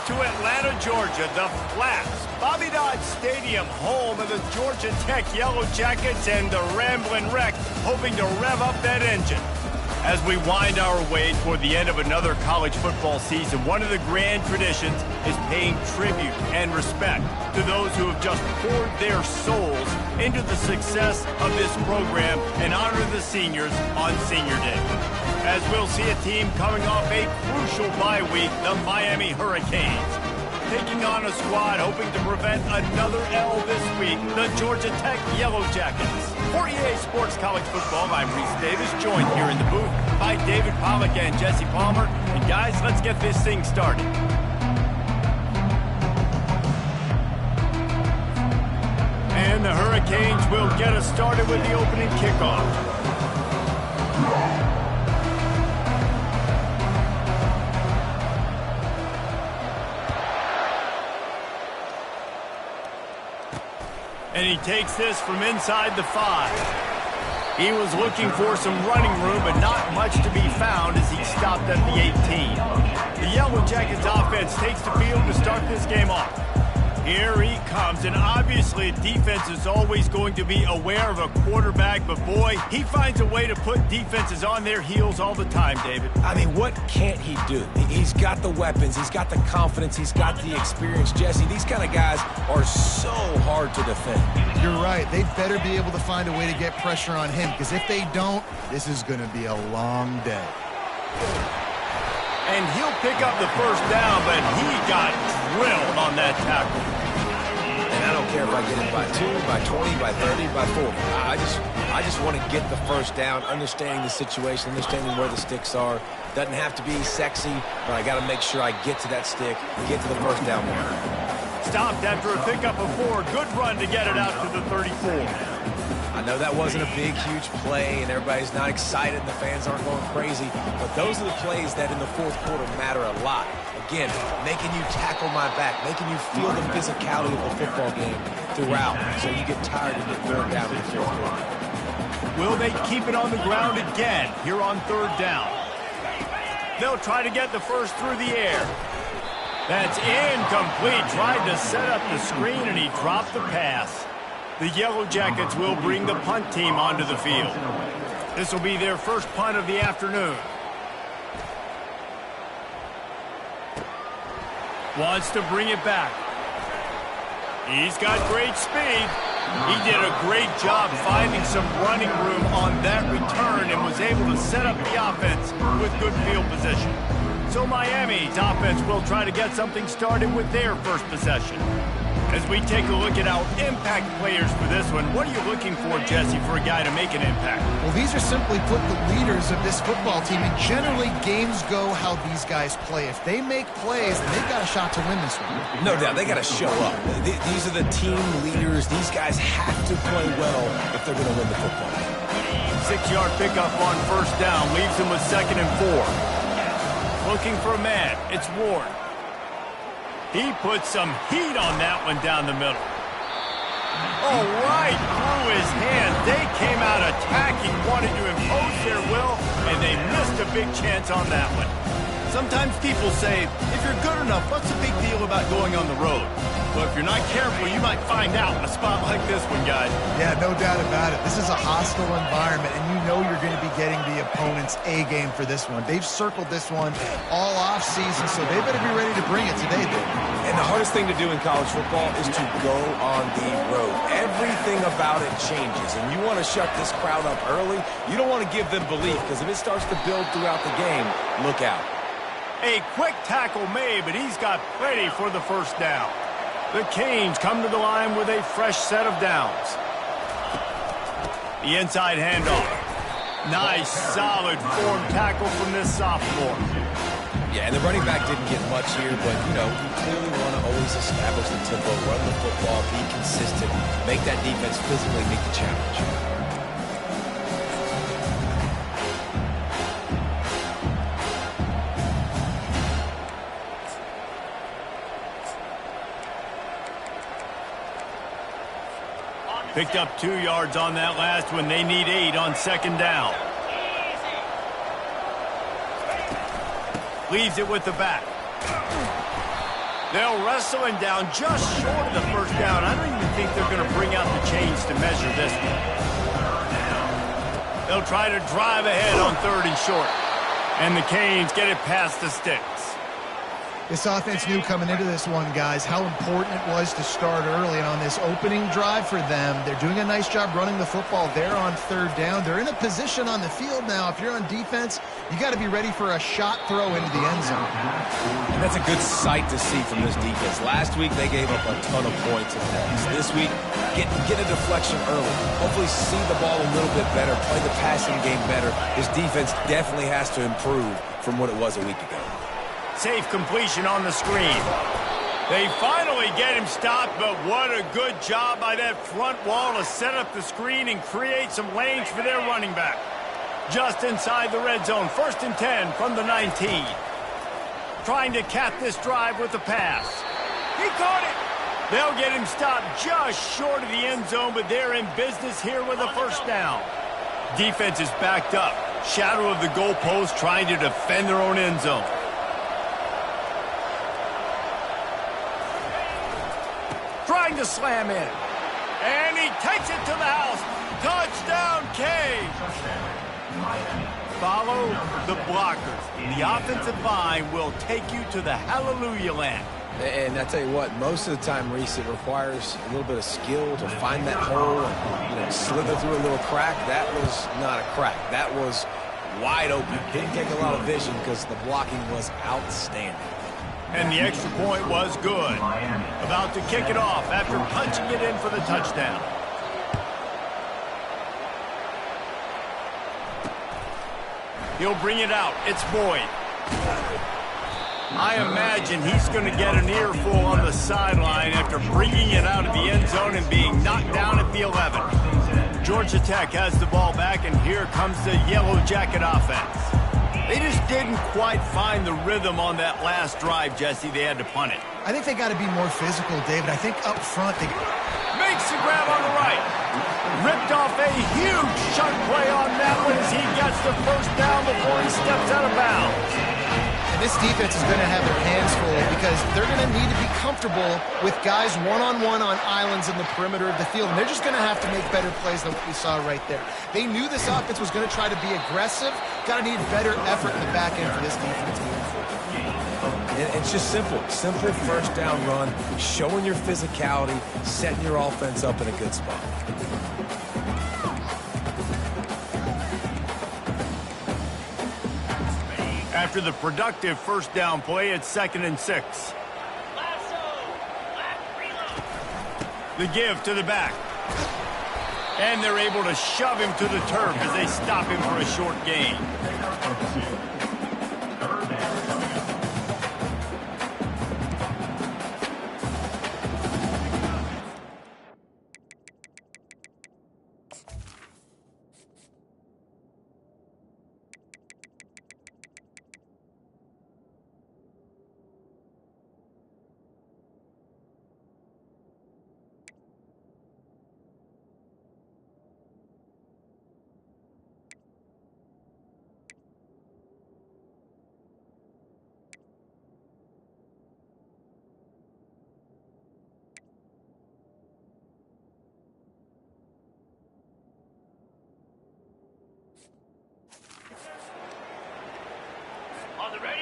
to Atlanta, Georgia, the Flats. Bobby Dodd Stadium, home of the Georgia Tech Yellow Jackets and the Ramblin' Wreck, hoping to rev up that engine. As we wind our way toward the end of another college football season, one of the grand traditions is paying tribute and respect to those who have just poured their souls into the success of this program and honor the seniors on Senior Day. As we'll see a team coming off a crucial bye week, the Miami Hurricanes. Taking on a squad hoping to prevent another L this week, the Georgia Tech Yellow Jackets. For EA Sports College Football, I'm Reese Davis, joined here in the booth by David Pollack and Jesse Palmer. And guys, let's get this thing started. And the Hurricanes will get us started with the opening kickoff. And he takes this from inside the 5. He was looking for some running room, but not much to be found as he stopped at the 18. The Yellow Jackets offense takes the field to start this game off. Here he comes, and obviously defense is always going to be aware of a quarterback, but boy, he finds a way to put defenses on their heels all the time, David. I mean, what can't he do? He's got the weapons, he's got the confidence, he's got the experience. Jesse, these kind of guys are so hard to defend. You're right. They better be able to find a way to get pressure on him, because if they don't, this is going to be a long day. And he'll pick up the first down, but he got drilled on that tackle. And I don't care if I get it by 2, by 20, by 30, by 40. I just want to get the first down, understanding the situation, understanding where the sticks are. Doesn't have to be sexy, but I got to make sure I get to that stick, get to the first down mark. Stopped after a pickup of 4. Good run to get it out to the 34. I know that wasn't a big, huge play, and everybody's not excited, and the fans aren't going crazy, but those are the plays that in the fourth quarter matter a lot. Again, making you tackle my back, making you feel the physicality of the football game throughout, so you get tired and get worn down in the fourth quarter. Will they keep it on the ground again here on third down? They'll try to get the first through the air. That's incomplete. Tried to set up the screen, and he dropped the pass. The Yellow Jackets will bring the punt team onto the field. This will be their first punt of the afternoon. Wants to bring it back. He's got great speed. He did a great job finding some running room on that return and was able to set up the offense with good field position. So Miami's offense will try to get something started with their first possession. As we take a look at our impact players for this one, what are you looking for, Jesse, for a guy to make an impact? Well, these are simply put the leaders of this football team, and generally games go how these guys play. If they make plays, then they've got a shot to win this one. No doubt, they got to show up. These are the team leaders. These guys have to play well if they're going to win the football game. 6-yard pickup on first down leaves him with 2nd and 4. Looking for a man. It's Ward. He put some heat on that one down the middle. Oh, right through his hands. They came out attacking, wanted to impose their will, and they missed a big chance on that one. Sometimes people say, if you're good enough, what's the big deal about going on the road? Well, if you're not careful, you might find out in a spot like this one, guys. Yeah, no doubt about it. This is a hostile environment, and you know you're going to be getting the opponent's A game for this one. They've circled this one all off-season, so they better be ready to bring it today, dude. And the hardest thing to do in college football is to go on the road. Everything about it changes, and you want to shut this crowd up early. You don't want to give them belief, because if it starts to build throughout the game, look out. A quick tackle made, but he's got plenty for the first down. The Canes come to the line with a fresh set of downs. The inside handoff. Nice, solid form tackle from this sophomore. Yeah, and the running back didn't get much here, but, you know, you clearly want to always establish the tempo, run the football, be consistent, make that defense physically meet the challenge. Picked up 2 yards on that last one. They need 8 on 2nd down. Leaves it with the back. They'll wrestle him down just short of the first down. I don't even think they're going to bring out the chains to measure this one. They'll try to drive ahead on 3rd and short. And the Canes get it past the sticks. This offense knew coming into this one, guys, how important it was to start early. And on this opening drive for them, they're doing a nice job running the football. They're on 3rd down. They're in a position on the field now. If you're on defense, you got to be ready for a shot throw into the end zone. And that's a good sight to see from this defense. Last week, they gave up a ton of points and points. This week, get a deflection early. Hopefully see the ball a little bit better, play the passing game better. This defense definitely has to improve from what it was a week ago. Safe completion on the screen. They finally get him stopped, but what a good job by that front wall to set up the screen and create some lanes for their running back. Just inside the red zone, 1st and 10 from the 19. Trying to cap this drive with a pass. He caught it. They'll get him stopped just short of the end zone, but they're in business here with a 1st down. Defense is backed up. Shadow of the goalpost trying to defend their own end zone. Trying to slam in. And he takes it to the house. Touchdown, Canes. Follow the blockers. The offensive line will take you to the hallelujah land. And I tell you what, most of the time, Reese, it requires a little bit of skill to find that hole and slither through a little crack. That was not a crack. That was wide open. Didn't take a lot of vision because the blocking was outstanding. And the extra point was good. About to kick it off after punching it in for the touchdown. He'll bring it out. It's Boyd. I imagine he's going to get an earful on the sideline after bringing it out of the end zone and being knocked down at the 11. Georgia Tech has the ball back, and here comes the Yellow Jacket offense. They just didn't quite find the rhythm on that last drive, Jesse. They had to punt it. I think they got to be more physical, David. I think up front they... Makes the grab on the right. Ripped off a huge chunk play on that one as he gets the 1st down before he steps out of bounds. And this defense is going to have their hands full because they're going to need to be comfortable with guys one-on-one on islands in the perimeter of the field. And they're just going to have to make better plays than what we saw right there. They knew this offense was going to try to be aggressive. Got to need better effort in the back end for this defense moving forward. It's just simple 1st down run, showing your physicality, setting your offense up in a good spot. After the productive 1st down play, it's 2nd and 6. The give to the back. And they're able to shove him to the turf as they stop him for a short gain.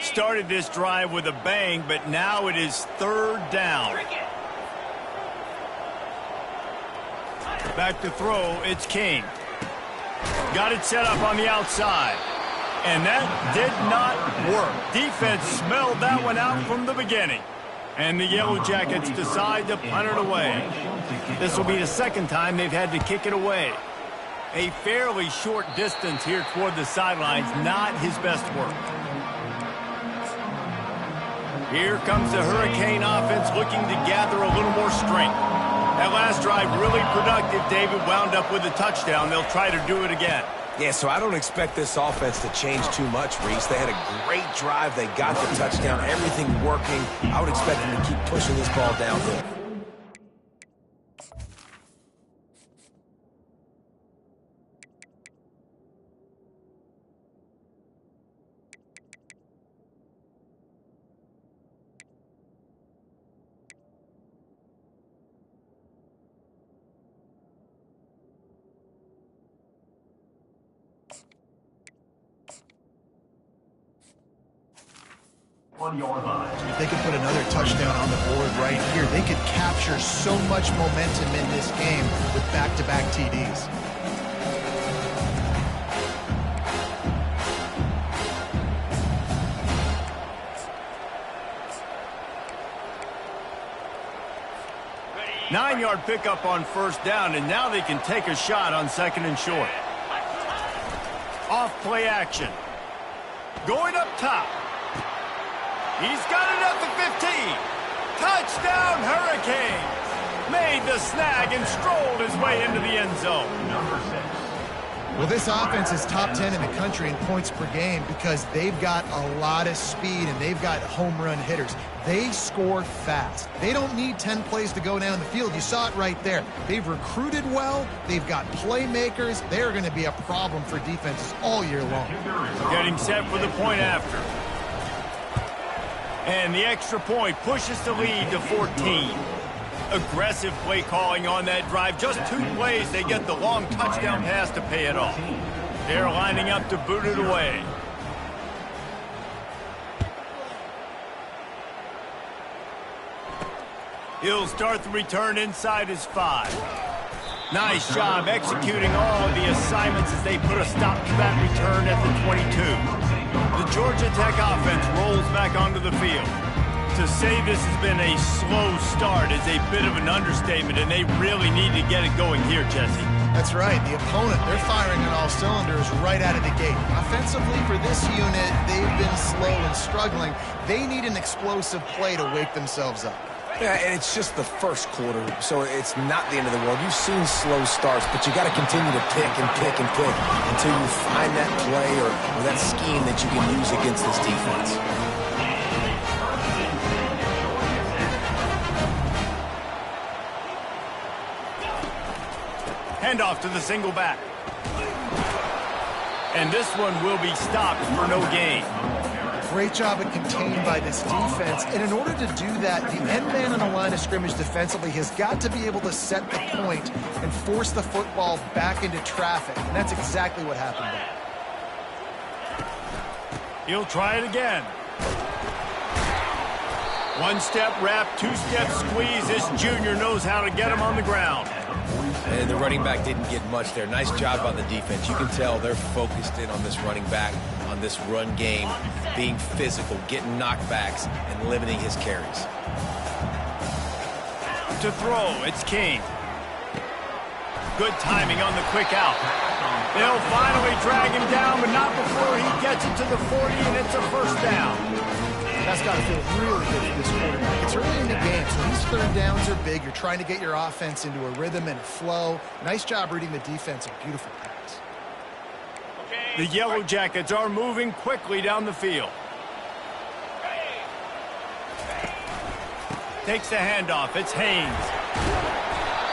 Started this drive with a bang, but now it is 3rd down. Back to throw, it's King. Got it set up on the outside. And that did not work. Defense smelled that one out from the beginning. And the Yellow Jackets decide to punt it away. This will be the 2nd time they've had to kick it away. A fairly short distance here toward the sidelines, not his best work. Here comes the Hurricane offense looking to gather a little more strength. That last drive really productive. David wound up with a touchdown. They'll try to do it again. Yeah, so I don't expect this offense to change too much, Reese. They had a great drive. They got the touchdown. Everything working. I would expect them to keep pushing this ball downhill. If they could put another touchdown on the board right here, they could capture so much momentum in this game with back-to-back TDs. Nine-yard pickup on first down, and now they can take a shot on second and short. Off play action. Going up top. He's got it at the 15. Touchdown, Hurricanes. Made the snag and strolled his way into the end zone. Number 6. Well, this offense is top 10 in the country in points per game because they've got a lot of speed and they've got home run hitters. They score fast. They don't need 10 plays to go down the field. You saw it right there. They've recruited well. They've got playmakers. They're going to be a problem for defenses all year long. Getting set for the point after. And the extra point pushes the lead to 14. Aggressive play calling on that drive. Just 2 plays, they get the long touchdown pass to pay it off. They're lining up to boot it away. He'll start the return inside his 5. Nice job executing all of the assignments as they put a stop to that return at the 22. The Georgia Tech offense rolls back onto the field. To say this has been a slow start is a bit of an understatement, and they really need to get it going here, Jesse. That's right. The opponent, they're firing on all cylinders right out of the gate. Offensively, for this unit, they've been slow and struggling. They need an explosive play to wake themselves up. Yeah, and it's just the first quarter, so it's not the end of the world. You've seen slow starts, but you got to continue to pick and pick and pick until you find that play or that scheme that you can use against this defense. Handoff to the single back. And this one will be stopped for no gain. Great job at contained by this defense. And in order to do that, the end man on the line of scrimmage defensively has got to be able to set the point and force the football back into traffic. And that's exactly what happened there. He'll try it again. 1-step wrap, 2-step squeeze. This junior knows how to get him on the ground. And the running back didn't get much there. Nice job on the defense. You can tell they're focused in on this running back, on this run game, being physical, getting knockbacks, and limiting his carries. To throw, it's King. Good timing on the quick out. They'll finally drag him down, but not before he gets it to the 40, and it's a first down. That's got to feel really good for this quarterback. It's early in the game, so these third downs are big. You're trying to get your offense into a rhythm and a flow. Nice job reading the defense. A beautiful pass. The Yellow Jackets are moving quickly down the field. Takes the handoff. It's Haynes.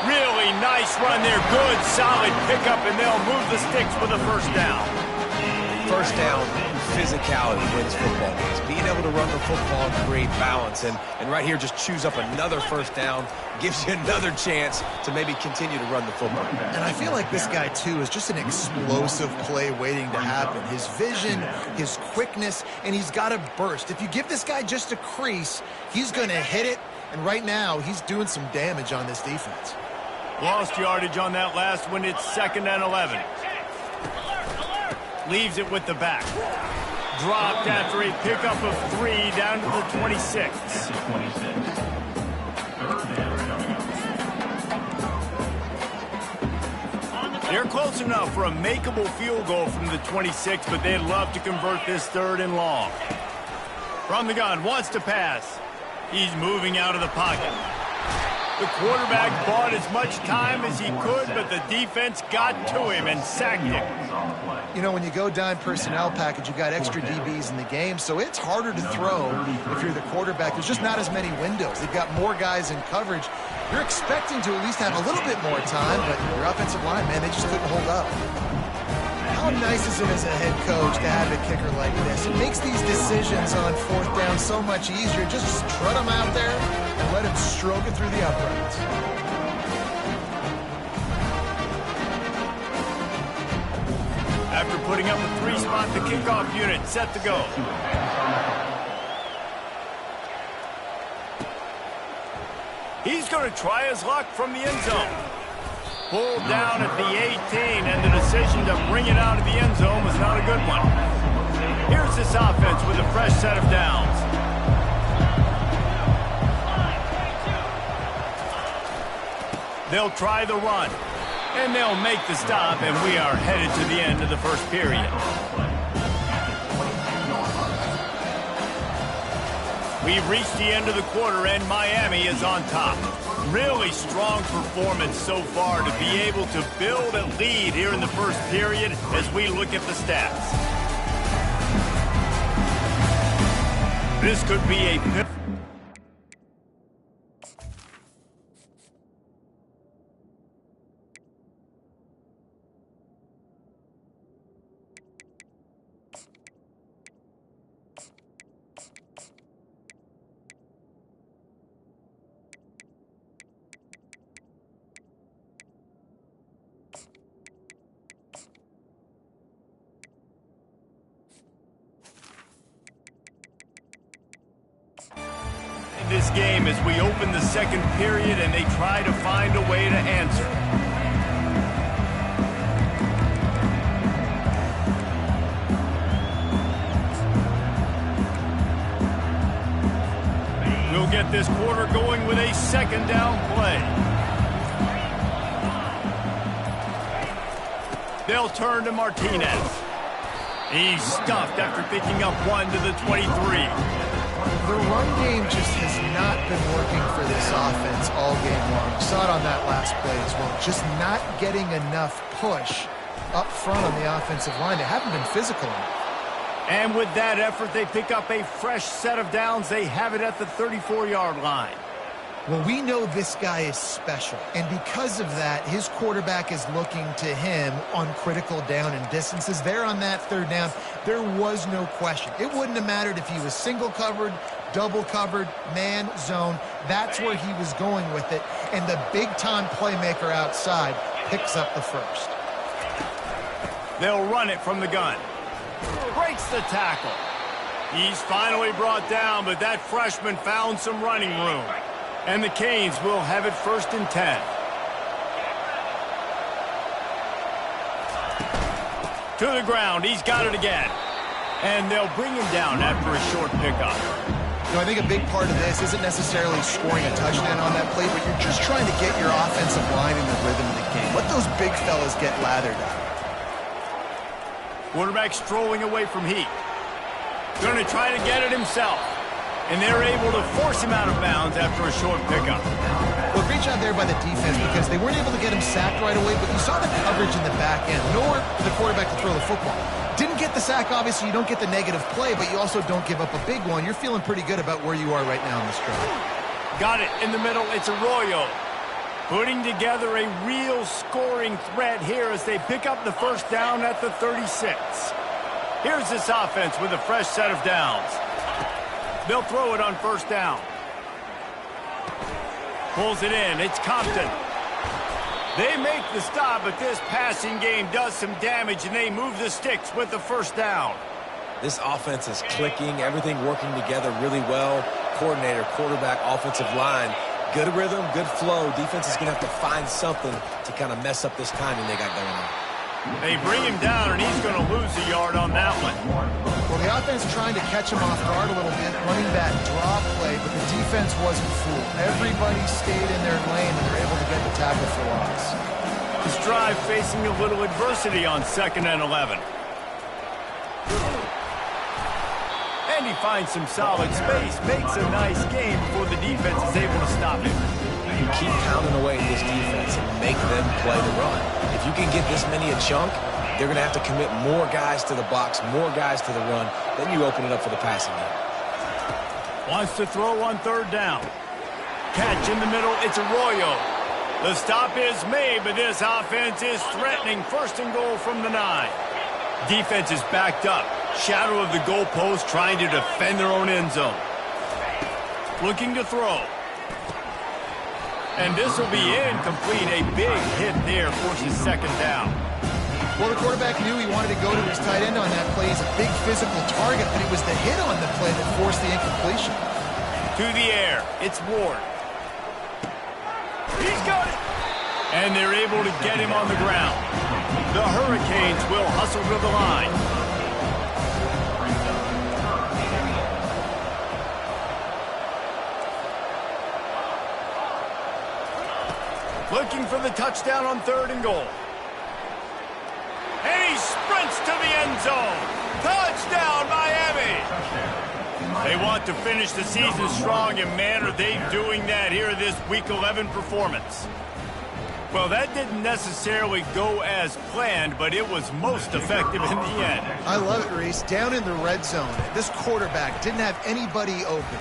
Really nice run there. Good, solid pickup, and they'll move the sticks with a first down. First down, physicality wins football games. Being able to run the football and create balance. And right here, just choose up another first down. Gives you another chance to maybe continue to run the football. And I feel like this guy, too, is just an explosive play waiting to happen. His vision, his quickness, and he's got a burst. If you give this guy just a crease, he's going to hit it. And right now, he's doing some damage on this defense. Lost yardage on that last one. It's 2nd and 11. Leaves it with the back. Dropped after a pickup of 3 down to the 26. They're close enough for a makeable field goal from the 26, but they'd love to convert this 3rd and long. From the gun, wants to pass. He's moving out of the pocket. The quarterback bought as much time as he could, but the defense got to him and sacked him. You know, when you go dime personnel package, you got extra DBs in the game, so it's harder to throw if you're the quarterback. There's just not as many windows. They've got more guys in coverage. You're expecting to at least have a little bit more time, but your offensive line, man, they just couldn't hold up. How nice is it as a head coach to have a kicker like this? It makes these decisions on 4th down so much easier. Just strut him out there and let him stroke it through the uprights. After putting up a 3-spot, the kickoff unit set to go. He's going to try his luck from the end zone. Pulled down at the 18, and the decision to bring it out of the end zone was not a good one. Here's this offense with a fresh set of downs. They'll try the run, and they'll make the stop, and we are headed to the end of the first period. We've reached the end of the quarter, and Miami is on top. Really strong performance so far to be able to build a lead here in the first period as we look at the stats. This could be a... this game as we open the second period and they try to find a way to answer. We'll get this quarter going with a second down play. They'll turn to Martinez. He's stuffed after picking up one to the 23. The run game just has not been working for this offense all game long. We saw it on that last play as well. Just not getting enough push up front on the offensive line. They haven't been physical enough. And with that effort, they pick up a fresh set of downs. They have it at the 34-yard line. Well, we know this guy is special, and because of that, his quarterback is looking to him on critical down and distances. There on that third down, there was no question. It wouldn't have mattered if he was single covered, double covered, man, zone. That's where he was going with it, and the big-time playmaker outside picks up the first. They'll run it from the gun. Breaks the tackle. He's finally brought down, but that freshman found some running room. And the Canes will have it 1st and 10. To the ground. He's got it again. And they'll bring him down after a short pickup. You know, I think a big part of this isn't necessarily scoring a touchdown on that play, but you're just trying to get your offensive line in the rhythm of the game. Let those big fellas get lathered up. Quarterback strolling away from Heat. Going to try to get it himself. And they're able to force him out of bounds after a short pickup. Well, great job there by the defense because they weren't able to get him sacked right away, but you saw the coverage in the back end. Nowhere for the quarterback to throw the football. Didn't get the sack, obviously. You don't get the negative play, but you also don't give up a big one. You're feeling pretty good about where you are right now in this drive. Got it in the middle. It's Arroyo. Putting together a real scoring threat here as they pick up the first down at the 36. Here's this offense with a fresh set of downs. They'll throw it on 1st down. Pulls it in. It's Compton. They make the stop, but this passing game does some damage, and they move the sticks with the 1st down. This offense is clicking, everything working together really well. Coordinator, quarterback, offensive line. Good rhythm, good flow. Defense is going to have to find something to kind of mess up this timing they got going on. They bring him down, and he's going to lose a yard on that one. Well, the offense trying to catch him off guard a little bit, running that draw play, but the defense wasn't fooled. Everybody stayed in their lane, and they're able to get the tackle for loss. This drive facing a little adversity on 2nd and 11. And he finds some solid space, makes a nice game before the defense is able to stop him. You keep pounding away at this defense and make them play the run. If you can get this many a chunk, they're going to have to commit more guys to the box, more guys to the run. Then you open it up for the passing game. Wants to throw on 3rd down. Catch in the middle. It's Arroyo. The stop is made, but this offense is threatening 1st and goal from the 9. Defense is backed up. Shadow of the goalpost trying to defend their own end zone. Looking to throw. And this will be incomplete. A big hit there forces 2nd down. Well, the quarterback knew he wanted to go to his tight end on that play. He's a big physical target, but it was the hit on the play that forced the incompletion. To the air. It's Ward. He's got it. And they're able to get him on the ground. The Hurricanes will hustle to the line. Looking for the touchdown on 3rd and goal. And he sprints to the end zone. Touchdown, Miami! They want to finish the season strong, and man, are they doing that here in this Week 11 performance. Well, that didn't necessarily go as planned, but it was most effective in the end. I love it, Reese. Down in the red zone, this quarterback didn't have anybody open.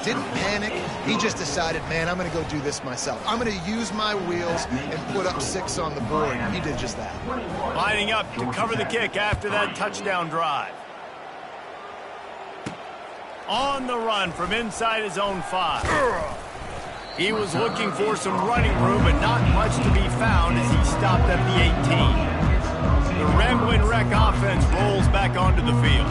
Didn't panic. He just decided, man, I'm going to go do this myself. I'm going to use my wheels and put up 6 on the board. He did just that. Lining up to cover the kick after that touchdown drive. On the run from inside his own 5. He was looking for some running room, but not much to be found as he stopped at the 18. The Rambling Wreck offense rolls back onto the field.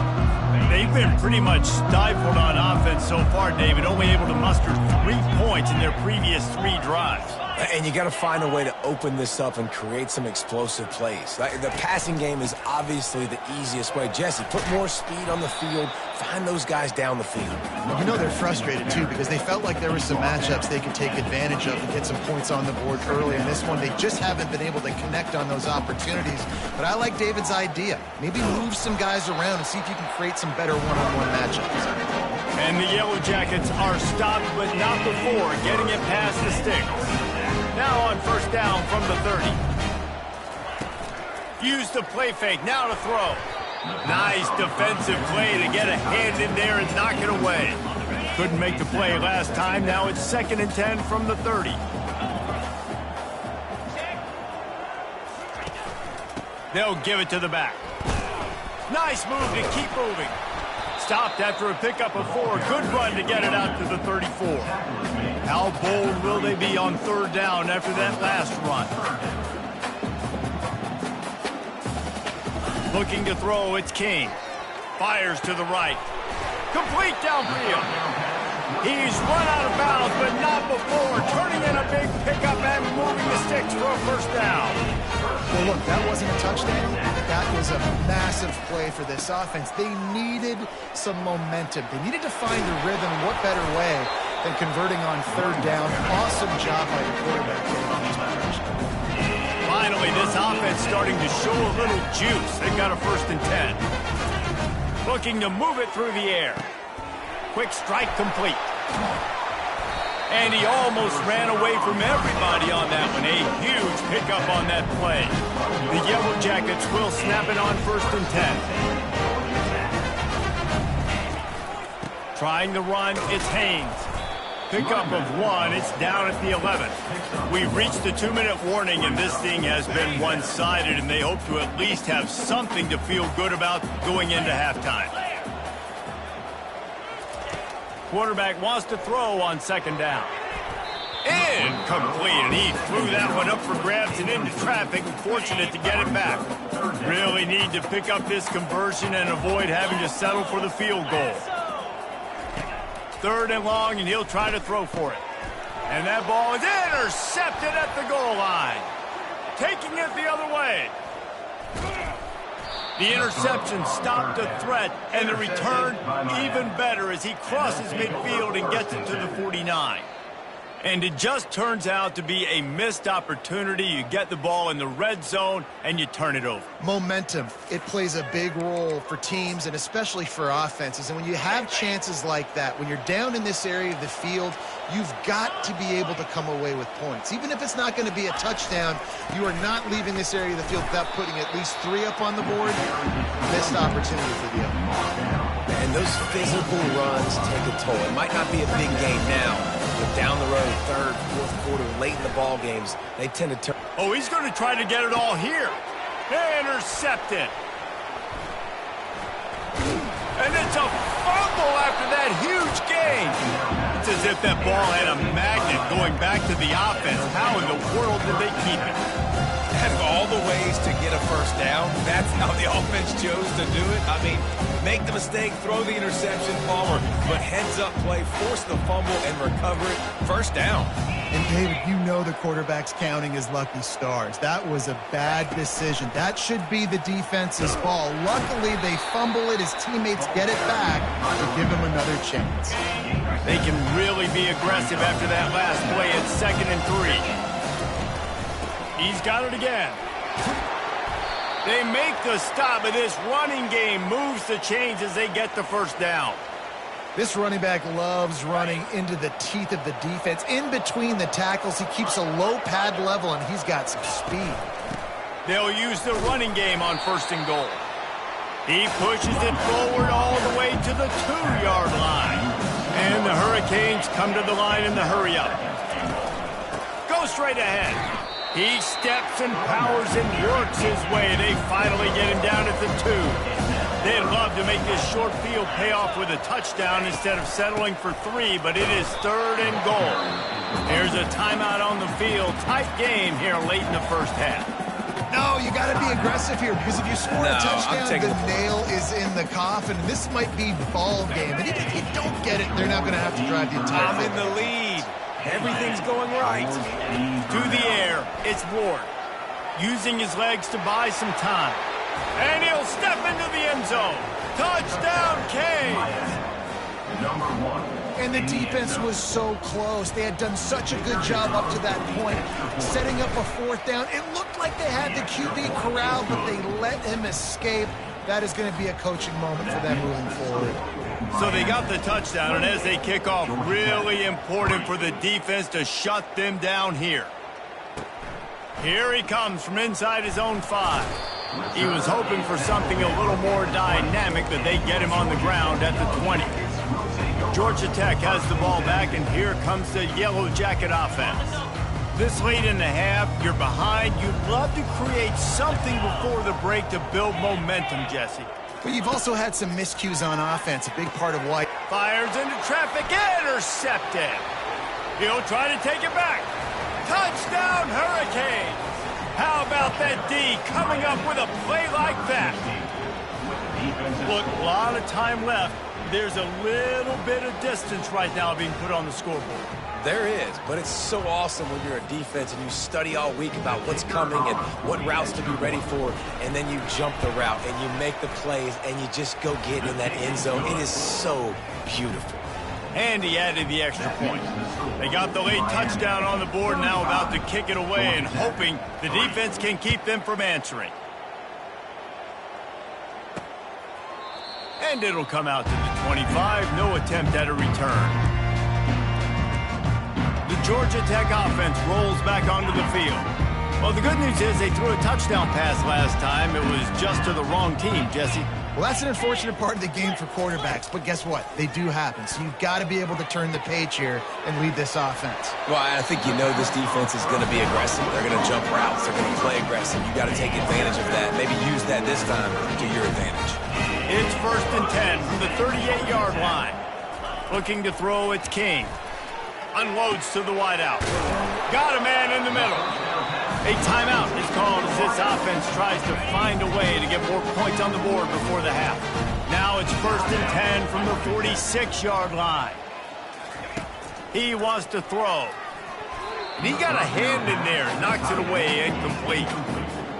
They've been pretty much stifled on offense so far, David, only able to muster 3 points in their previous 3 drives. And you got to find a way to open this up and create some explosive plays. The passing game is obviously the easiest way. Jesse, put more speed on the field. Find those guys down the field. You know they're frustrated, too, because they felt like there were some matchups they could take advantage of and get some points on the board early. In this one, they just haven't been able to connect on those opportunities. But I like David's idea. Maybe move some guys around and see if you can create some better one-on-one matchups. And the Yellow Jackets are stopped, but not before getting it past the sticks. Now on 1st down from the 30. Use the play fake, now to throw. Nice defensive play to get a hand in there and knock it away. Couldn't make the play last time, now it's 2nd and 10 from the 30. They'll give it to the back. Nice move to keep moving. Stopped after a pickup of 4. Good run to get it out to the 34. How bold will they be on 3rd down after that last run? Looking to throw, it's King. Fires to the right. Complete downfield. He's run out of bounds, but not before. Turning in a big pickup and moving the sticks for a 1st down. Well, look, that wasn't a touchdown. That was a massive play for this offense. They needed some momentum. They needed to find a rhythm. What better way than converting on 3rd down? Awesome job by the quarterback getting on his position. Finally, this offense starting to show a little juice. They've got a 1st and 10. Looking to move it through the air. Quick strike complete. And he almost ran away from everybody on that one. A huge pickup on that play. The Yellow Jackets will snap it on 1st and 10. Trying the run, it's Haynes. Pickup of 1, it's down at the 11th. We've reached the 2-minute warning, and this thing has been one-sided, and they hope to at least have something to feel good about going into halftime. Quarterback wants to throw on 2nd down. Incomplete, and he threw that one up for grabs and into traffic. Fortunate to get it back. Really need to pick up this conversion and avoid having to settle for the field goal. 3rd and long, and he'll try to throw for it. And that ball is intercepted at the goal line. Taking it the other way. The interception stopped a threat, and the return even better as he crosses midfield and gets it to the 49. And it just turns out to be a missed opportunity. You get the ball in the red zone, and you turn it over. Momentum. It plays a big role for teams and especially for offenses. And when you have chances like that, when you're down in this area of the field, you've got to be able to come away with points. Even if it's not going to be a touchdown, you are not leaving this area of the field without putting at least 3 up on the board. Missed opportunity for the other. And those physical runs take a toll. It might not be a big game now, but down the road, 3rd, 4th quarter, late in the ball games, they tend to turn. Oh, he's going to try to get it all here. Intercepted. And it's a fumble after that huge gain. It's as if that ball had a magnet going back to the offense. How in the world did they keep it? Out of all the ways to get a 1st down, that's how the offense chose to do it. I mean, make the mistake, throw the interception, Palmer, but heads-up play, force the fumble, and recover it. 1st down. And David, you know the quarterback's counting his lucky stars. That was a bad decision. That should be the defense's ball. Luckily, they fumble it. His teammates get it back to give him another chance. They can really be aggressive after that last play at 2nd and 3. He's got it again. They make the stop, and this running game moves the chains as they get the first down. This running back loves running into the teeth of the defense. In between the tackles, he keeps a low pad level, and he's got some speed. They'll use the running game on 1st and goal. He pushes it forward all the way to the 2-yard line. And the Hurricanes come to the line in the hurry-up. Go straight ahead. He steps and powers and works his way. They finally get him down at the 2. They'd love to make this short field pay off with a touchdown instead of settling for 3, but it is 3rd and goal. Here's a timeout on the field. Tight game here late in the first half. No, you got to be aggressive here because if you score a touchdown, the nail is in the coffin. This might be ball game. And even if you don't get it, they're now going to have to drive the entire I'm in the lead. Everything's going right. To the air, it's Ward. Using his legs to buy some time. And he'll step into the end zone. Touchdown, Canes! And the defense was so close. They had done such a good job up to that point, setting up a 4th down. It looked like they had the QB corralled, but they let him escape. That is going to be a coaching moment for them moving forward. So they got the touchdown, and as they kick off, really important for the defense to shut them down here. Here he comes from inside his own 5. He was hoping for something a little more dynamic, but they get him on the ground at the 20. Georgia Tech has the ball back, and here comes the Yellow Jacket offense. This late in the half, you're behind. You'd love to create something before the break to build momentum, Jesse. But you've also had some miscues on offense, a big part of why. Fires into traffic, intercepted. He'll try to take it back. Touchdown, Hurricanes! How about that D coming up with a play like that? Look, a lot of time left. There's a little bit of distance right now being put on the scoreboard. There is, but it's so awesome when you're a defense and you study all week about what's coming and what routes to be ready for, and then you jump the route and you make the plays and you just go get in that end zone. It is so beautiful. And he added the extra point. They got the late touchdown on the board, now about to kick it away and hoping the defense can keep them from answering. And it'll come out to the 25. No attempt at a return. The Georgia Tech offense rolls back onto the field. Well, the good news is they threw a touchdown pass last time. It was just to the wrong team, Jesse. Well, that's an unfortunate part of the game for quarterbacks, but guess what? They do happen. So you've got to be able to turn the page here and lead this offense. Well, I think you know this defense is going to be aggressive. They're going to jump routes. They're going to play aggressive. You got to take advantage of that. Maybe use that this time to your advantage. It's 1st and 10 from the 38-yard line. Looking to throw, it's King. Unloads to the wideout. Got a man in the middle. A timeout is called as this offense tries to find a way to get more points on the board before the half. Now it's 1st and 10 from the 46-yard line. He wants to throw. And he got a hand in there, knocks it away, incomplete.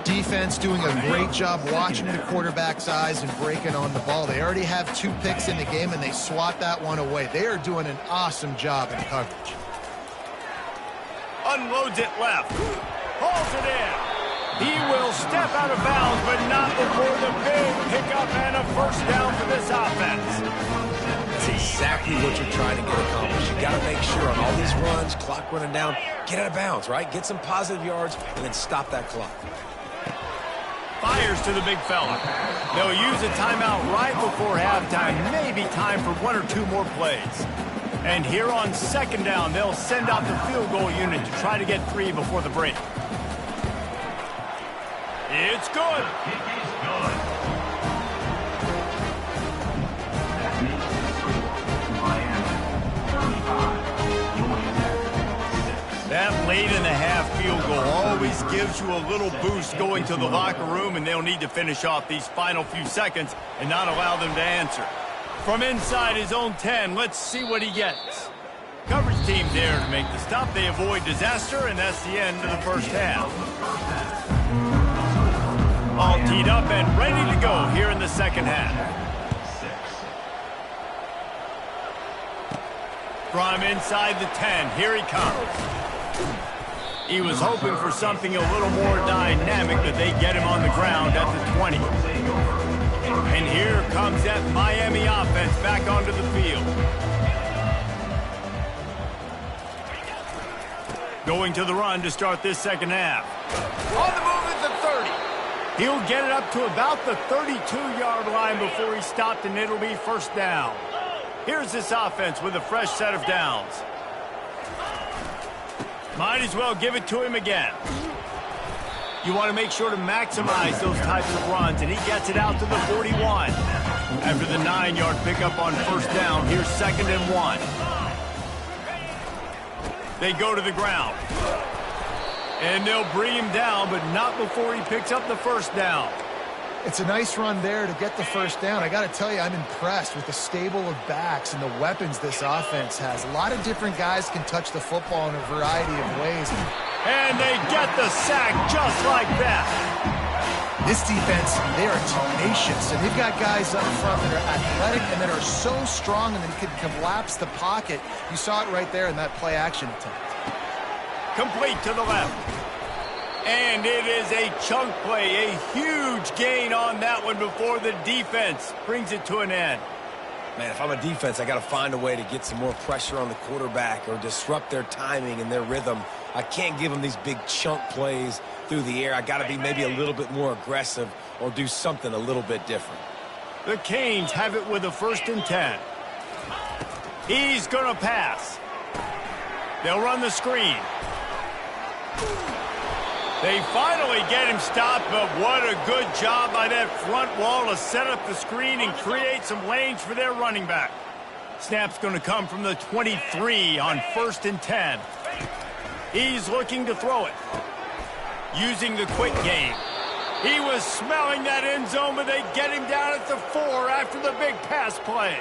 Defense doing a great job watching the quarterback's eyes and breaking on the ball. They already have 2 picks in the game, and they swat that one away. They are doing an awesome job in coverage. Unloads it left. Hauls it in. He will step out of bounds, but not before the big pickup and a 1st down for this offense. That's exactly what you're trying to get accomplished. You got to make sure on all these runs, clock running down, get out of bounds, right? Get some positive yards, and then stop that clock. Fires to the big fella. They'll use a timeout right before halftime. Maybe time for 1 or 2 more plays. And here on 2nd down, they'll send out the field goal unit to try to get 3 before the break. It's good. That late in the half field goal always gives you a little boost going to the locker room, and they'll need to finish off these final few seconds and not allow them to answer. From inside his own 10, let's see what he gets. Coverage team there to make the stop. They avoid disaster, and that's the end of the first half. All teed up and ready to go here in the second half. From inside the 10, here he comes. He was hoping for something a little more dynamic, but they get him on the ground at the 20. And here comes that Miami offense back onto the field. Going to the run to start this second half. On the move at the 30. He'll get it up to about the 32-yard line before he's stopped, and it'll be first down. Here's this offense with a fresh set of downs. Might as well give it to him again. You want to make sure to maximize those types of runs, and he gets it out to the 41. After the 9-yard pickup on first down, here's 2nd and 1. They go to the ground. And they'll bring him down, but not before he picks up the first down. It's a nice run there to get the first down. I got to tell you, I'm impressed with the stable of backs and the weapons this offense has. A lot of different guys can touch the football in a variety of ways. And they get the sack just like that. This defense, they are tenacious, and they've got guys up front that are athletic and that are so strong and that can collapse the pocket. You saw it right there in that play-action attempt. Complete to the left. And it is a chunk play, a huge gain on that one before the defense brings it to an end. Man, if I'm a defense, I got to find a way to get some more pressure on the quarterback or disrupt their timing and their rhythm. I can't give them these big chunk plays through the air. I got to be maybe a little bit more aggressive or do something a little bit different. The Canes have it with a 1st and 10. He's going to pass. They'll run the screen. They finally get him stopped, but what a good job by that front wall to set up the screen and create some lanes for their running back. Snap's going to come from the 23 on 1st and 10. He's looking to throw it. Using the quick game. He was smelling that end zone, but they get him down at the 4 after the big pass play.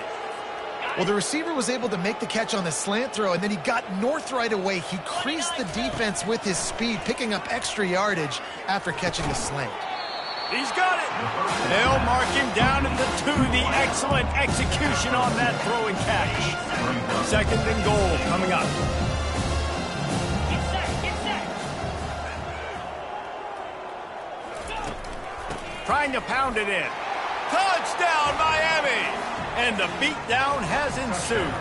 Well, the receiver was able to make the catch on the slant throw, and then he got north right away. He creased the defense with his speed, picking up extra yardage after catching the slant. He's got it. They'll mark him down at the 2. The excellent execution on that throw and catch. 2nd and goal coming up. Trying to pound it in. Touchdown, Miami! And the beatdown has ensued.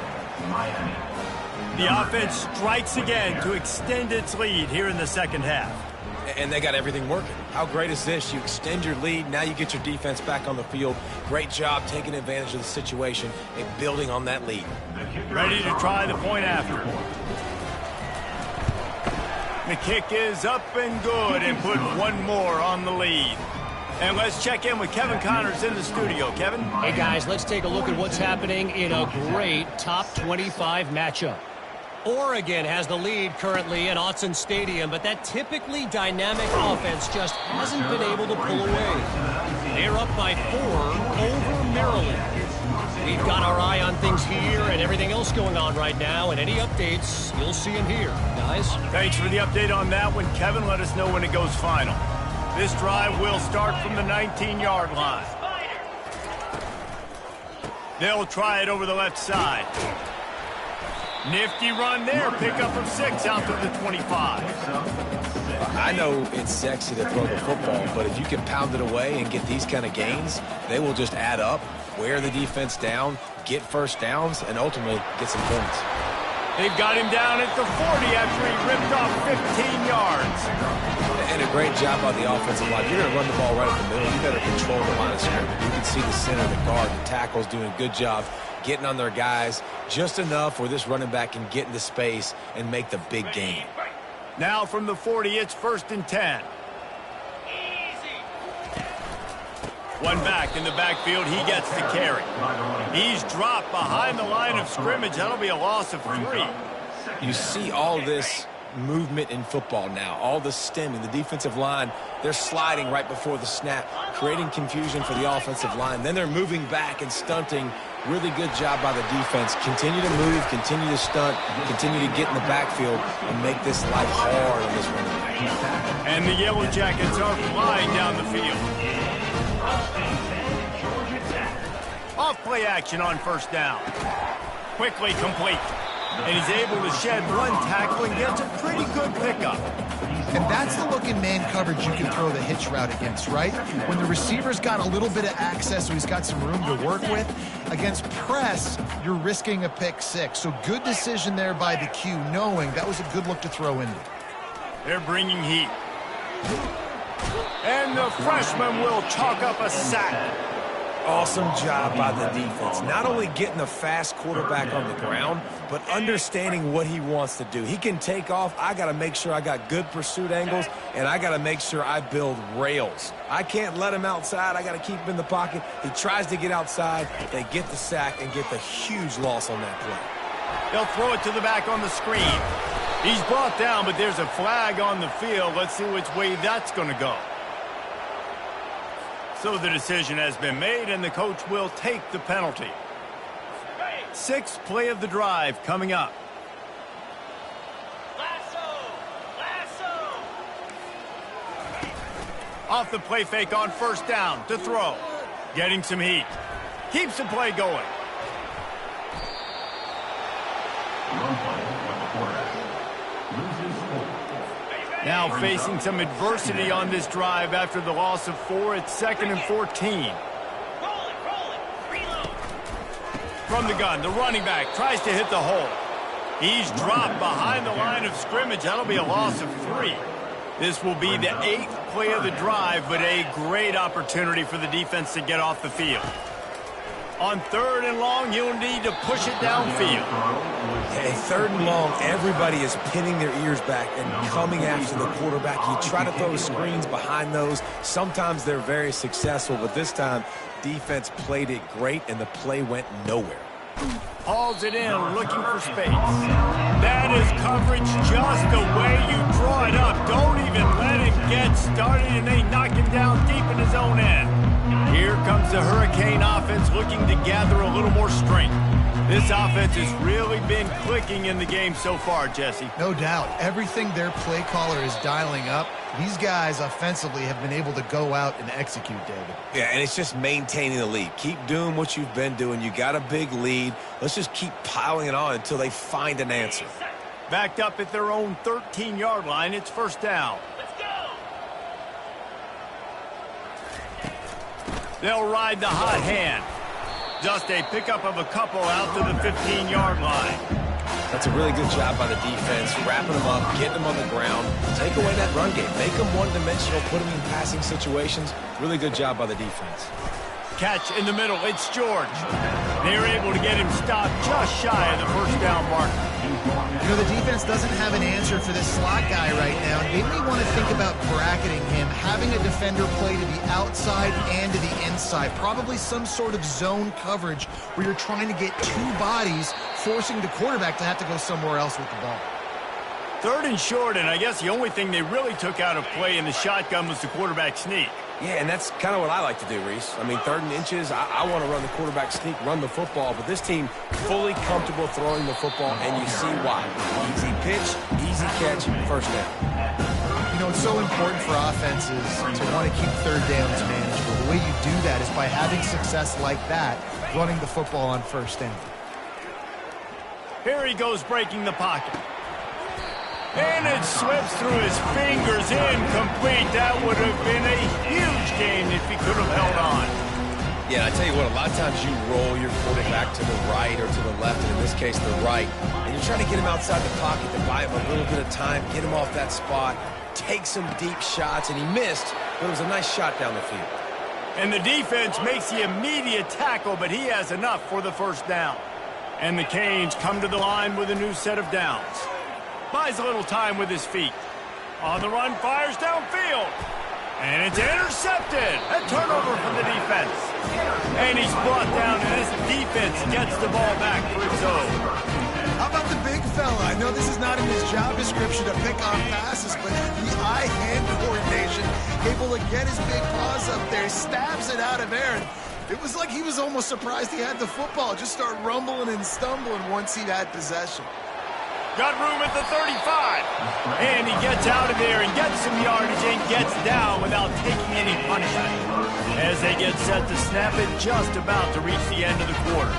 The offense strikes again to extend its lead here in the second half. And they got everything working. How great is this? You extend your lead, now you get your defense back on the field. Great job taking advantage of the situation and building on that lead. Ready to try the point after. The kick is up and good and put one more on the lead. And let's check in with Kevin Connors in the studio. Kevin? Hey, guys, let's take a look at what's happening in a great top 25 matchup. Oregon has the lead currently in Autzen Stadium, but that typically dynamic offense just hasn't been able to pull away. They're up by 4 over Maryland. We've got our eye on things here and everything else going on right now, and any updates, you'll see them here. Guys? Thanks for the update on that one, Kevin. Let us know when it goes final. This drive will start from the 19-yard line. They'll try it over the left side. Nifty run there. Pickup of 6 out to the 25. I know it's sexy to throw the football, but if you can pound it away and get these kind of gains, they will just add up, wear the defense down, get first downs, and ultimately get some points. They've got him down at the 40 after he ripped off 15 yards. And a great job by the offensive line. You're going to run the ball right at the middle. You better control the line of scrimmage. You can see the center, the guard, the tackles doing a good job getting on their guys just enough where this running back can get into space and make the big gain. Now from the 40, it's 1st and 10. One back in the backfield. He gets the carry. He's dropped behind the line of scrimmage. That'll be a loss of 3. You see all this movement in football now, all the stemming, the defensive line, they're sliding right before the snap, creating confusion for the offensive line. Then they're moving back and stunting Really good job by the defense. Continue to move, continue to stunt, continue to get in the backfield, and make this life hard on this running back. And the Yellow Jackets are flying down the field. Off play action on first down. Quickly complete. And he's able to shed one tackle and gets a pretty good pickup. And that's the look in man coverage you can throw the hitch route against, right? When the receiver's got a little bit of access, so he's got some room to work with. Against press, you're risking a pick six. So good decision there by the Q, knowing that was a good look to throw in. They're bringing heat. And the freshman will chalk up a sack. Awesome job by the defense. Not only getting the fast quarterback on the ground, but understanding what he wants to do. He can take off. I got to make sure I got good pursuit angles, and I got to make sure I build rails. I can't let him outside. I got to keep him in the pocket. He tries to get outside. They get the sack and get the huge loss on that play. They'll throw it to the back on the screen. He's brought down, but there's a flag on the field. Let's see which way that's going to go. So the decision has been made, and the coach will take the penalty. Sixth play of the drive coming up. Off the play fake on first down to throw. Getting some heat. Keeps the play going. Now facing some adversity on this drive after the loss of 4. It's 2nd and 14. From the gun, the running back tries to hit the hole. He's dropped behind the line of scrimmage. That'll be a loss of 3. This will be the 8th play of the drive, but a great opportunity for the defense to get off the field. On 3rd and long, you'll need to push it downfield. Hey, 3rd and long, everybody is pinning their ears back and coming after the quarterback. You try to throw screens behind those. Sometimes they're very successful, but this time, defense played it great, and the play went nowhere. Hauls it in, looking for space. That is coverage just the way you draw it up. Don't even let him get started, and they knock him down deep in his own end. Here comes the Hurricane offense looking to gather a little more strength. This offense has really been clicking in the game so far, Jesse. No doubt. Everything their play caller is dialing up, these guys offensively have been able to go out and execute, David. Yeah, and it's just maintaining the lead. Keep doing what you've been doing. You got a big lead. Let's just keep piling it on until they find an answer. Backed up at their own 13-yard line, it's first down. They'll ride the hot hand. Just a pickup of a couple out to the 15-yard line. That's a really good job by the defense, wrapping them up, getting them on the ground, take away that run game, make them one-dimensional, put them in passing situations. Really good job by the defense. Catch in the middle, it's George. They're able to get him stopped just shy of the first down mark. You know, the defense doesn't have an answer for this slot guy right now. They may want to think about bracketing him, having a defender play to the outside and to the inside. Probably some sort of zone coverage where you're trying to get 2 bodies, forcing the quarterback to have to go somewhere else with the ball. 3rd and short, and I guess the only thing they really took out of play in the shotgun was the quarterback sneak. Yeah, and that's kind of what I like to do, Reese. I mean, 3rd and inches, I want to run the quarterback sneak, run the football, but this team fully comfortable throwing the football, and you see why. Easy pitch, easy catch, first down. You know, it's so important for offenses to want to keep 3rd downs manageable. The way you do that is by having success like that, running the football on first down. Here he goes breaking the pocket. And it slips through his fingers, incomplete. That would have been a huge gain if he could have held on. Yeah, I tell you what, a lot of times you roll your quarterback to the right or to the left, and in this case, the right, and you're trying to get him outside the pocket to buy him a little bit of time, get him off that spot, take some deep shots, and he missed, but it was a nice shot down the field. And the defense makes the immediate tackle, but he has enough for the first down. And the Canes come to the line with a new set of downs. Buys a little time with his feet. On the run, fires downfield. And it's intercepted. A turnover from the defense. And he's brought down, and this defense gets the ball back for its own. How about the big fella? I know this is not in his job description to pick off passes, but the eye-hand coordination, able to get his big paws up there, stabs it out of air. It was like he was almost surprised he had the football. Just start rumbling and stumbling once he had possession. Got room at the 35. And he gets out of there and gets some yardage and gets down without taking any punishment. As they get set to snap it, just about to reach the end of the quarter.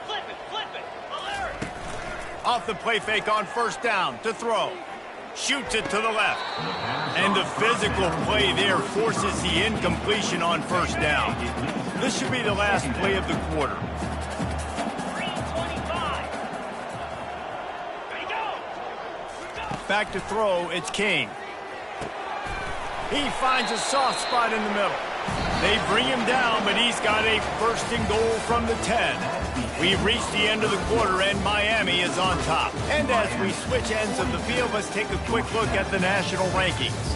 Flip it. Alert. Off the play fake on first down to throw. Shoots it to the left. And the physical play there forces the incompletion on first down. This should be the last play of the quarter. 3:25. Ready, go. Back to throw, it's King. He finds a soft spot in the middle. They bring him down, but he's got a first and goal from the 10. We've reached the end of the quarter, and Miami is on top. And as we switch ends of the field, let's take a quick look at the national rankings.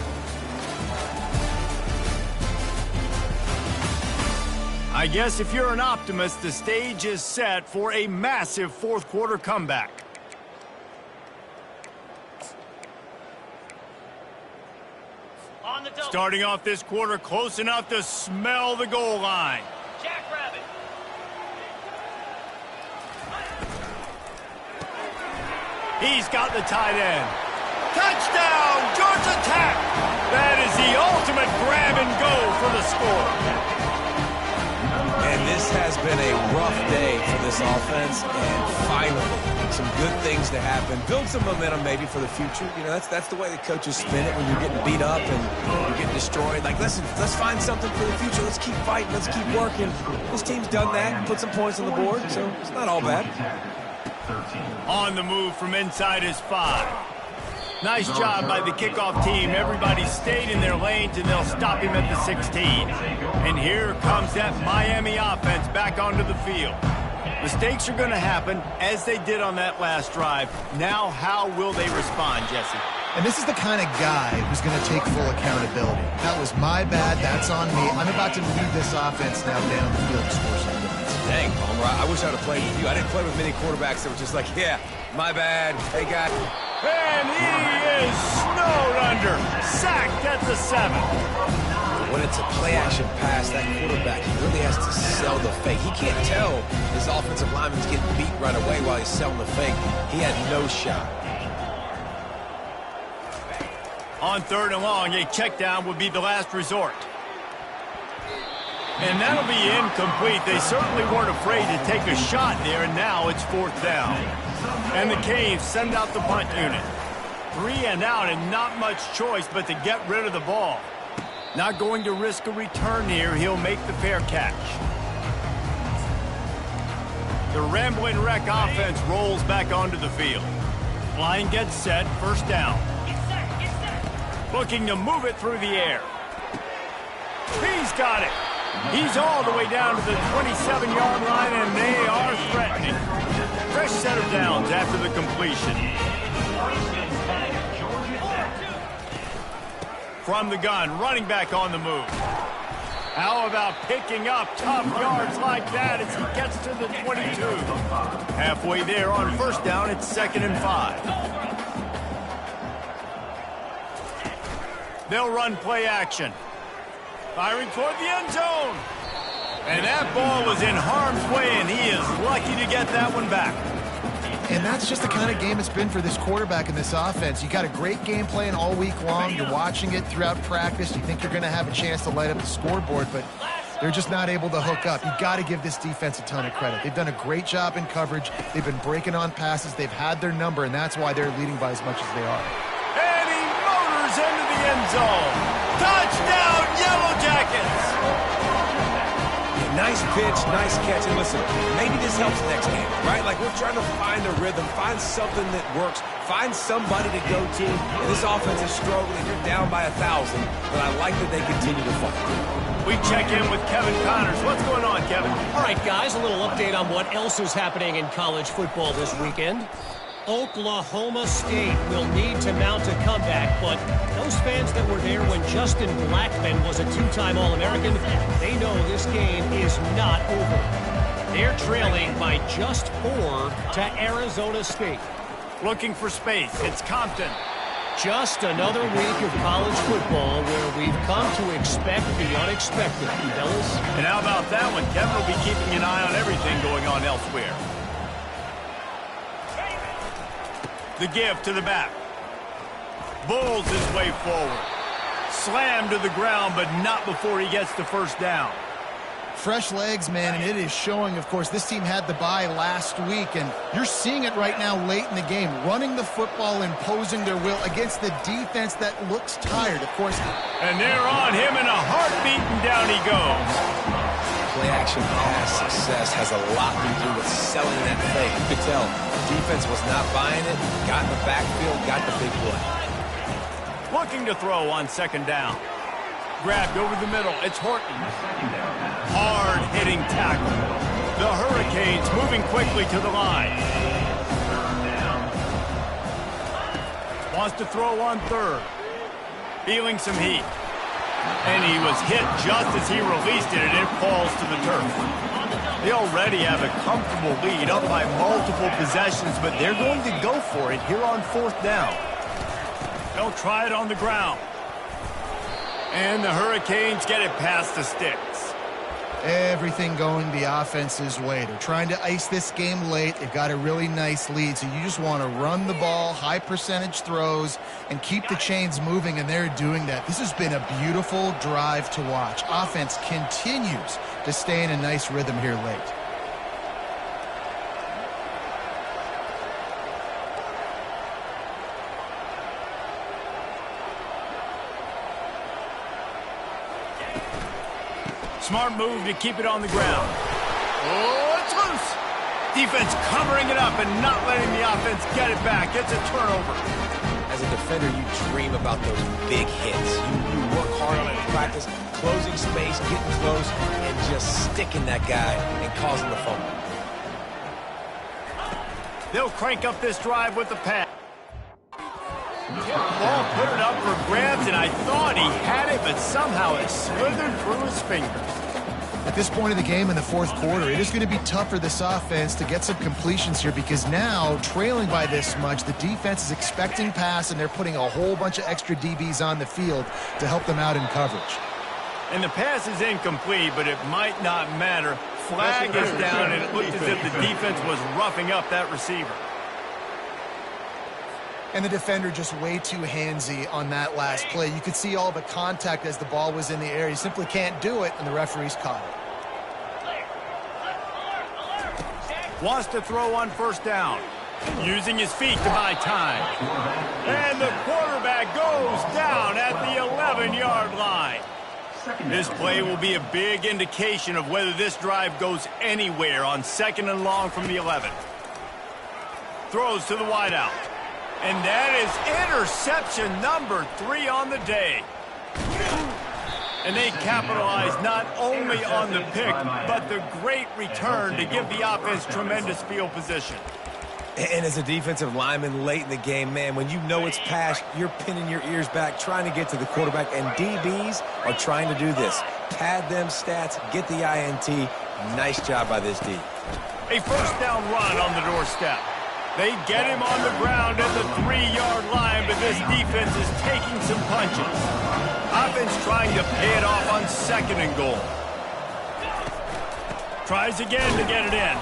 I guess if you're an optimist, the stage is set for a massive fourth quarter comeback. On the double. Starting off this quarter close enough to smell the goal line. Jackrabbit. He's got the tight end. Touchdown, Georgia Tech! That is the ultimate grab and go for the score. And this has been a rough day for this offense, and finally, some good things to happen. Build some momentum maybe for the future. You know, that's the way the coaches spin it when you're getting beat up and you're getting destroyed. Like, listen, let's find something for the future. Let's keep fighting. Let's keep working. This team's done that, put some points on the board, so it's not all bad. On the move from inside his 5. Nice job by the kickoff team. Everybody stayed in their lanes, and they'll stop him at the 16. And here comes that Miami offense back onto the field. Mistakes are going to happen, as they did on that last drive. Now, how will they respond, Jesse? And this is the kind of guy who's going to take full accountability. That was my bad. That's on me. I'm about to lead this offense now down the field to score some points. Dang, Palmer, I wish I would have played with you. I didn't play with many quarterbacks that were just like, yeah, my bad. Hey, guy. And he is snowed under. Sacked at the 7. When it's a play-action pass, that quarterback, he really has to sell the fake. He can't tell his offensive lineman's getting beat right away while he's selling the fake. He had no shot. On 3rd and long, a check down would be the last resort. And that'll be incomplete. They certainly weren't afraid to take a shot there, and now it's 4th down. And the Canes send out the punt unit. 3 and out, and not much choice but to get rid of the ball. Not going to risk a return here. He'll make the fair catch. The Rambling Wreck offense rolls back onto the field. Line gets set, 1st down. Looking to move it through the air. He's got it. He's all the way down to the 27-yard line, and they are threatening. Fresh set of downs after the completion. From the gun, running back on the move. How about picking up tough yards like that as he gets to the 22? Halfway there on 1st down, it's 2nd and 5. They'll run play action. Firing toward the end zone. And that ball was in harm's way, and he is lucky to get that one back. And that's just the kind of game it's been for this quarterback and this offense. You got a great game plan all week long. You're watching it throughout practice. You think you're going to have a chance to light up the scoreboard, but they're just not able to hook up. You got to give this defense a ton of credit. They've done a great job in coverage. They've been breaking on passes. They've had their number, and that's why they're leading by as much as they are. And he motors into the end zone. Touchdown, Yellow Jackets! Nice pitch, nice catch. And listen, maybe this helps next game, right? Like, we're trying to find a rhythm, find something that works, find somebody to go to. And this offense is struggling. You're down by 1,000, but I like that they continue to fight. We check in with Kevin Connors. What's going on, Kevin? All right, guys, a little update on what else is happening in college football this weekend. Oklahoma State will need to mount a comeback, but those fans that were there when Justin Blackmon was a 2-time All-American, they know this game is not over. They're trailing by just 4 to Arizona State. Looking for space. It's Compton. Just another week of college football where we've come to expect the unexpected, fellas. And how about that one? Kevin will be keeping an eye on everything going on elsewhere. The give to the back. Bulls his way forward. Slammed to the ground, but not before he gets the first down. Fresh legs, man, and it is showing, of course. This team had the bye last week, and you're seeing it right now late in the game. Running the football, imposing their will against the defense that looks tired, of course. And they're on him in a heartbeat, and down he goes. Play-action pass success has a lot to do with selling that fake. You could tell defense was not buying it, got in the backfield, got the big play. Looking to throw on second down. Grabbed over the middle. It's Horton. Hard-hitting tackle. The Hurricanes moving quickly to the line. Wants to throw on third. Feeling some heat. And he was hit just as he released it, and it falls to the turf. They already have a comfortable lead, up by multiple possessions, but they're going to go for it here on fourth down. They'll try it on the ground. And the Hurricanes get it past the sticks. Everything going the offense's way. They're trying to ice this game late. They've got a really nice lead, so you just want to run the ball, high percentage throws, and keep the chains moving, and they're doing that. This has been a beautiful drive to watch. Offense continues to stay in a nice rhythm here late. Smart move to keep it on the ground. Oh, it's loose. Defense covering it up and not letting the offense get it back. It's a turnover. As a defender, you dream about those big hits. You work hard on it in practice, closing space, getting close, and just sticking that guy and causing the fumble. They'll crank up this drive with the pass. Ball put it up for grabs, and I thought he had it, but somehow it slithered through his fingers. At this point of the game in the fourth quarter, it is going to be tough for this offense to get some completions here because now, trailing by this much, the defense is expecting pass, and they're putting a whole bunch of extra DBs on the field to help them out in coverage. And the pass is incomplete, but it might not matter. Flag is down, and it looked as if the defense was roughing up that receiver. And the defender just way too handsy on that last play. You could see all the contact as the ball was in the air. He simply can't do it, and the referee's caught it. Wants to throw on first down. Using his feet to buy time. And the quarterback goes down at the 11-yard line. This play will be a big indication of whether this drive goes anywhere on second and long from the 11. Throws to the wideout. And that is interception number 3 on the day. And they capitalize not only on the pick, but the great return to give the offense tremendous field position. And as a defensive lineman late in the game, man, when you know it's pass, you're pinning your ears back, trying to get to the quarterback, and DBs are trying to do this. Pad them stats, get the INT. Nice job by this D. A first down run on the doorstep. They get him on the ground at the 3-yard line, but this defense is taking some punches. Offense trying to pay it off on second and goal. Tries again to get it in.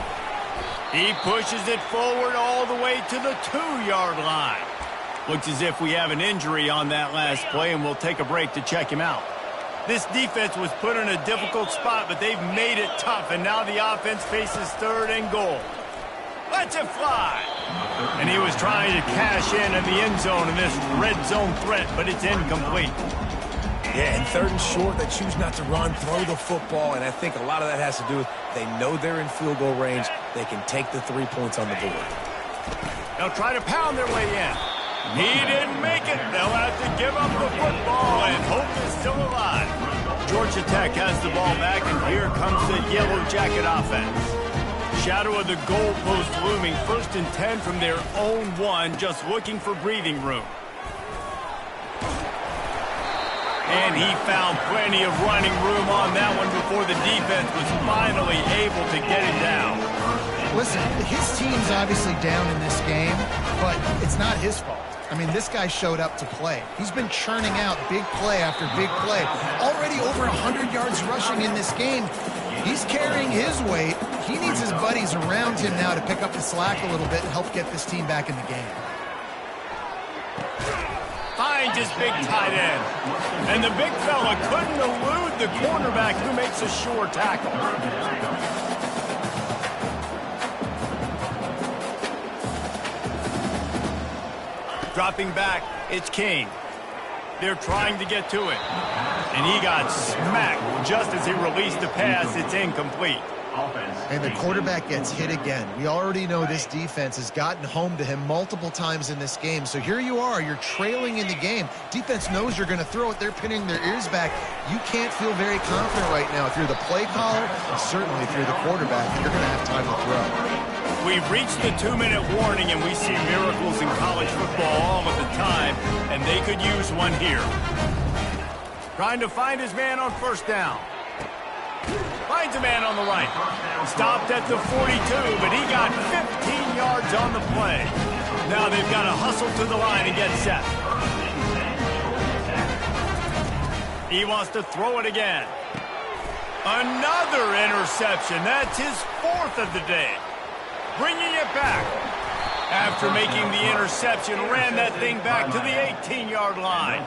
He pushes it forward all the way to the 2-yard line. Looks as if we have an injury on that last play, and we'll take a break to check him out. This defense was put in a difficult spot, but they've made it tough, and now the offense faces third and goal. Lets it fly. And he was trying to cash in the end zone in this red zone threat, but it's incomplete. Yeah, and third and short, they choose not to run, throw the football, and I think a lot of that has to do with they know they're in field goal range. They can take the 3 points on the board. They'll try to pound their way in. He didn't make it. They'll have to give up the football, and hope is still alive. Georgia Tech has the ball back, and here comes the Yellow Jacket offense. Shadow of the goalpost looming, 1st and 10 from their own 1, just looking for breathing room. And he found plenty of running room on that one before the defense was finally able to get it down. Listen, his team's obviously down in this game, but it's not his fault. I mean, this guy showed up to play. He's been churning out big play after big play. Already over 100 yards rushing in this game. He's carrying his weight. He needs his buddies around him now to pick up the slack a little bit and help get this team back in the game. Finds his big tight end. And the big fella couldn't elude the cornerback who makes a sure tackle. Dropping back, it's King. They're trying to get to it. And he got smacked just as he released the pass. It's incomplete. And the quarterback gets hit again. We already know this defense has gotten home to him multiple times in this game. So here you are, you're trailing in the game. Defense knows you're going to throw it. They're pinning their ears back. You can't feel very confident right now if you're the play caller, and certainly if you're the quarterback, you're going to have time to throw. We've reached the 2-minute warning, and we see miracles in college football all of the time, and they could use one here. Trying to find his man on first down. Finds a man on the right. Stopped at the 42, but he got 15 yards on the play. Now they've got to hustle to the line and get set. He wants to throw it again. Another interception. That's his 4th of the day. Bringing it back. After making the interception, ran that thing back to the 18-yard line.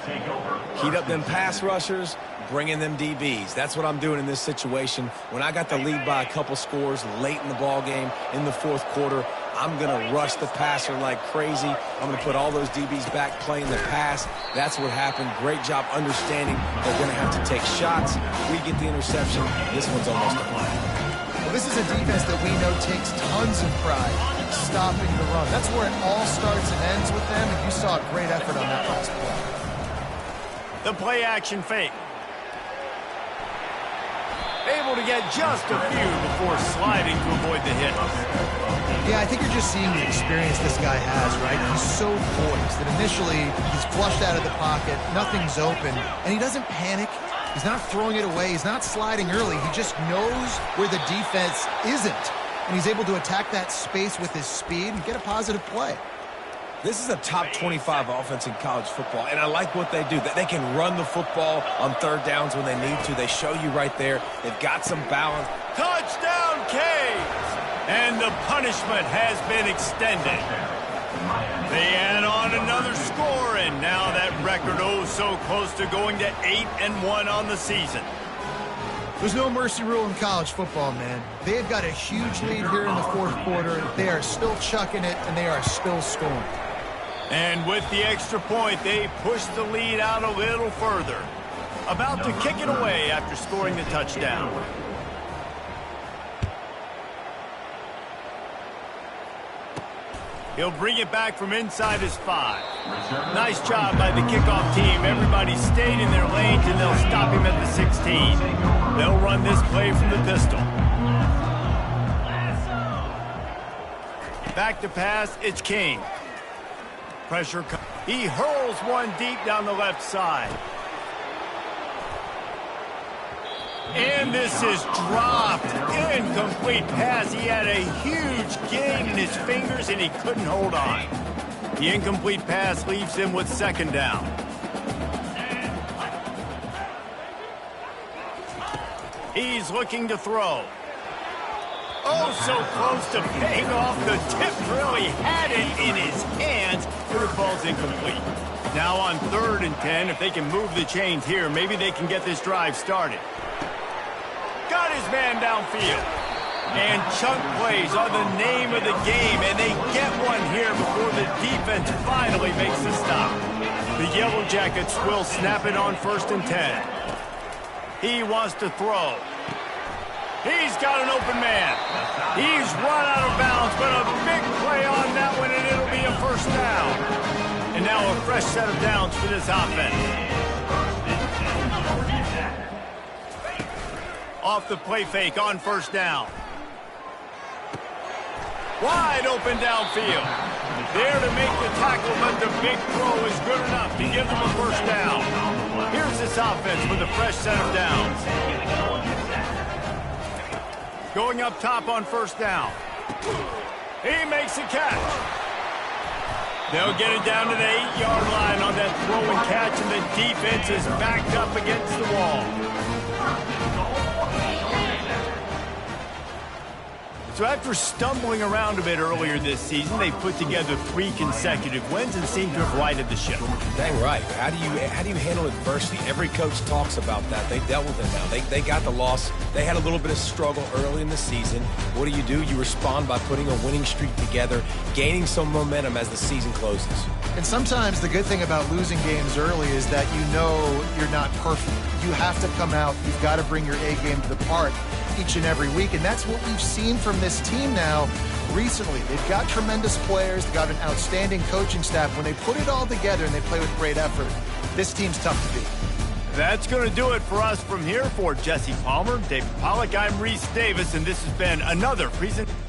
Heat up them pass rushers, bring in them DBs. That's what I'm doing in this situation. When I got the lead by a couple scores late in the ball game in the 4th quarter, I'm going to rush the passer like crazy. I'm going to put all those DBs back playing the pass. That's what happened. Great job understanding they're going to have to take shots. We get the interception. This one's almost a win. Well, this is a defense that we know takes tons of pride stopping the run. That's where it all starts and ends with them, and you saw a great effort on that last play. The play-action fake. Able to get just a few before sliding to avoid the hit. Yeah, I think you're just seeing the experience this guy has, right? He's so poised that initially he's flushed out of the pocket, nothing's open, and he doesn't panic. He's not throwing it away. He's not sliding early. He just knows where the defense isn't, and he's able to attack that space with his speed and get a positive play. This is a top 25 offense in college football, and I like what they do. That they can run the football on third downs when they need to. They show you right there. They've got some balance. Touchdown, Canes! And the punishment has been extended. They add on another score, and now that record so close to going to 8-1 on the season. There's no mercy rule in college football, man. They've got a huge lead here in the 4th quarter. They are still chucking it, and they are still scoring. And with the extra point, they push the lead out a little further. About to kick it away after scoring the touchdown. He'll bring it back from inside his 5. Nice job by the kickoff team. Everybody stayed in their lanes, and they'll stop him at the 16. They'll run this play from the pistol. Back to pass, it's King. Pressure. He hurls one deep down the left side. And this is dropped. Incomplete pass. He had a huge gain in his fingers, and he couldn't hold on. The incomplete pass leaves him with 2nd down. He's looking to throw. Oh, so close to paying off. The tip really had it in his hands, but the ball's incomplete. Now on 3rd and 10, if they can move the chains here, maybe they can get this drive started. Got his man downfield. And chunk plays are the name of the game, and they get one here before the defense finally makes the stop. The Yellow Jackets will snap it on 1st and 10. He wants to throw. He's got an open man. He's run out of bounds, but a big play on that one, and it'll be a 1st down. And now a fresh set of downs for this offense. Off the play fake on 1st down. Wide open downfield. There to make the tackle, but the big throw is good enough to give them a 1st down. Here's this offense with a fresh set of downs. Going up top on 1st down. He makes a catch. They'll get it down to the throw and catch, and the defense is backed up against the wall. So after stumbling around a bit earlier this season, they put together 3 consecutive wins and seem to have righted the ship. Dang right. How do you handle adversity? Every coach talks about that. They dealt with it now. They got the loss. They had a little bit of struggle early in the season. What do? You respond by putting a winning streak together, gaining some momentum as the season closes. And sometimes the good thing about losing games early is that you know you're not perfect. You have to come out. You've got to bring your A game to the park each and every week, and that's what we've seen from this team now recently. They've got tremendous players. They've got an outstanding coaching staff. When they put it all together and they play with great effort, this team's tough to beat. That's going to do it for us from here. For Jesse Palmer, David Pollack, I'm Reese Davis, and this has been another presentation.